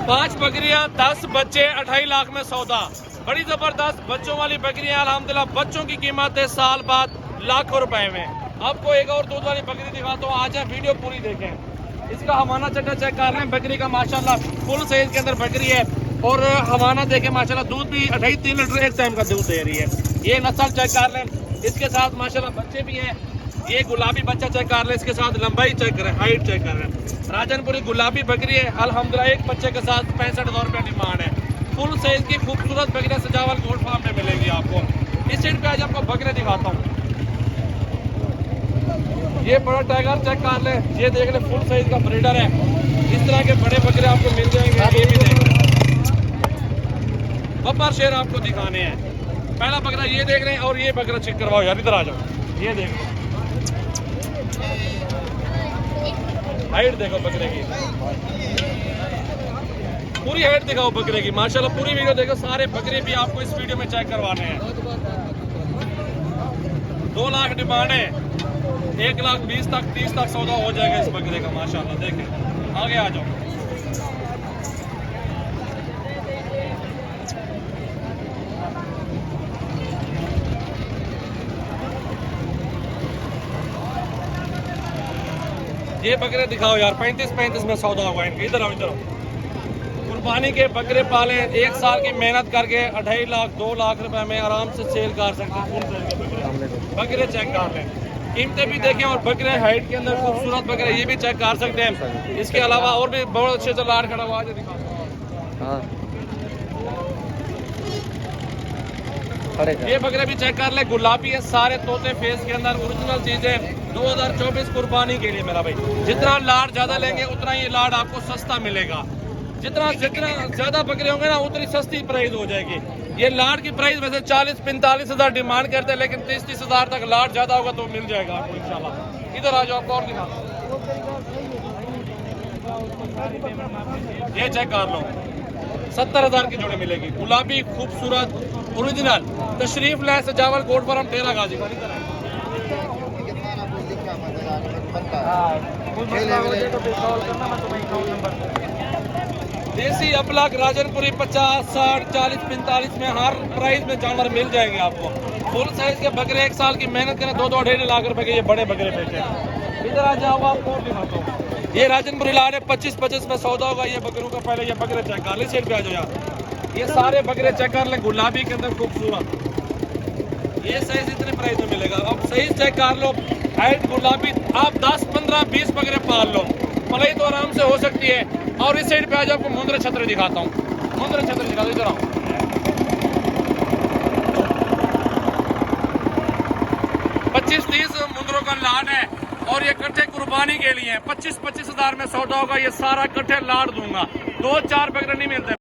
5 बकरियां 10 बच्चे 28 लाख में सौदा। बड़ी जबरदस्त बच्चों वाली बकरियां अल्हम्दुलिल्लाह। बच्चों की कीमत है साल बाद लाखों रुपए में। आपको एक और दूध वाली बकरी दिखाता हूँ, आ जाए वीडियो पूरी देखें। इसका हवाना चट्टा चेक कर लें। बकरी का माशाल्लाह फुल साइज के अंदर बकरी है और हवाना देखें माशाल्लाह, दूध भी 3 लीटर एक टाइम का दूध दे रही है। ये नस्ल चेक कर लें। इसके साथ माशाल्लाह बच्चे भी हैं। ये गुलाबी बच्चा चेक कर लें, इसके साथ लंबाई चेक करें, हाइट चेक करें। राजनपुरी गुलाबी बकरी है अल्हम्दुलिल्लाह। एक बच्चे के साथ 65,000 रुपये डिमांड है। फुल साइज की खूबसूरत बकरियां सजावल गोल्ड फार्म में मिलेगी आपको। इस साइड पे आज आपको बकरे दिखाता हूँ। ये बड़ा टाइगर चेक कर ले, ये देख ले फुल साइज का ब्रीडर है। इस तरह के बड़े बकरे आपको मिल जाएंगे। ये भी देख ले, बब्बर शेर आपको दिखाने हैं। पहला बकरा ये देख रहे हैं और ये बकरा चेक करवाओ यार, इधर आ जाओ। ये देखो हाइट देखो बकरे की, पूरी हाइट दिखाओ बकरे की माशाल्लाह। पूरी वीडियो देखो, सारे बकरे भी आपको इस वीडियो में चेक करवाने हैं। 2 लाख डिमांड है, 1,20,000 तक 30 तक सौदा हो जाएगा इस बकरे का माशाल्लाह। देखें आगे आ जाओ। ये बकरे दिखाओ यार, 35 में सौदा होगा इनके। इधर आओ, इधर आओ। कुर्बानी के बकरे पाले, 1 साल की मेहनत करके 2.5 लाख 2 लाख रुपए में आराम से सेल कर सकते हैं। बकरे चेक कर लें, कीमतें भी देखें और बकरे हाइट के अंदर खूबसूरत बकरे ये भी चेक कर सकते हैं। इसके अलावा और भी बहुत अच्छे से लाड खड़ा हुआ है। ये बकरे भी चेक कर ले, गुलाबी है, सारे तोते फेस के अंदर, ओरिजिनल चीजें। 2024 कुर्बानी के लिए मेरा भाई, जितना लाड ज्यादा लेंगे उतना ये लाड आपको सस्ता मिलेगा। जितना ज्यादा बकरे होंगे ना उतनी सस्ती प्राइस हो जाएगी। ये लाड की प्राइस वैसे 40-45 हजार डिमांड करते हैं, लेकिन 30-30 हजार तक लाड ज्यादा होगा तो मिल जाएगा आपको इंशाल्लाह। इधर आ जाओ, आपको और दिखा, ये चेक कर लो, 70,000 की जोड़ी मिलेगी। गुलाबी खूबसूरत ओरिजिनल तशरीफ लाए सजावल गोट फार्म डेरा गाजी। देसी अबलग राजनपुरी 50, 60, 40, 45 में हर प्राइस में जानवर मिल जाएंगे आपको। फुल साइज के बकरे 1 साल की मेहनत करें 2-2 2.5 लाख रुपए के ये बड़े बकरे बेचे हैं। इधर आ जाओ, आपको और दिखाता हूँ। ये राजनपुरी लाड है, 25 में सौदा होगा ये बकरों का। पहले ये बकरे चेक कर ले, सेट पे आ जाओ यार। ये सारे बकरे चेक कर ले, गुलाबी के अंदर खूबसूरत। ये साइज इतने प्राइस में मिलेगा। अब साइज चेक कर लो, हाइट गुलाबी। आप 10, 15, 20 बकरे पाल लो, पलाई तो आराम से हो सकती है। और इस साइड पे आज आपको मुंद्रा छतरी दिखाता हूँ। मुंद्रा छतरी दिखा दो, इधर आओ। 25-30 मुंद्रों का लाड है और ये कट्ठे कुर्बानी के लिए 25-25 हजार में सौदा होगा। ये सारा कट्ठे लाड दूंगा, 2-4 बकरे नहीं मिलते।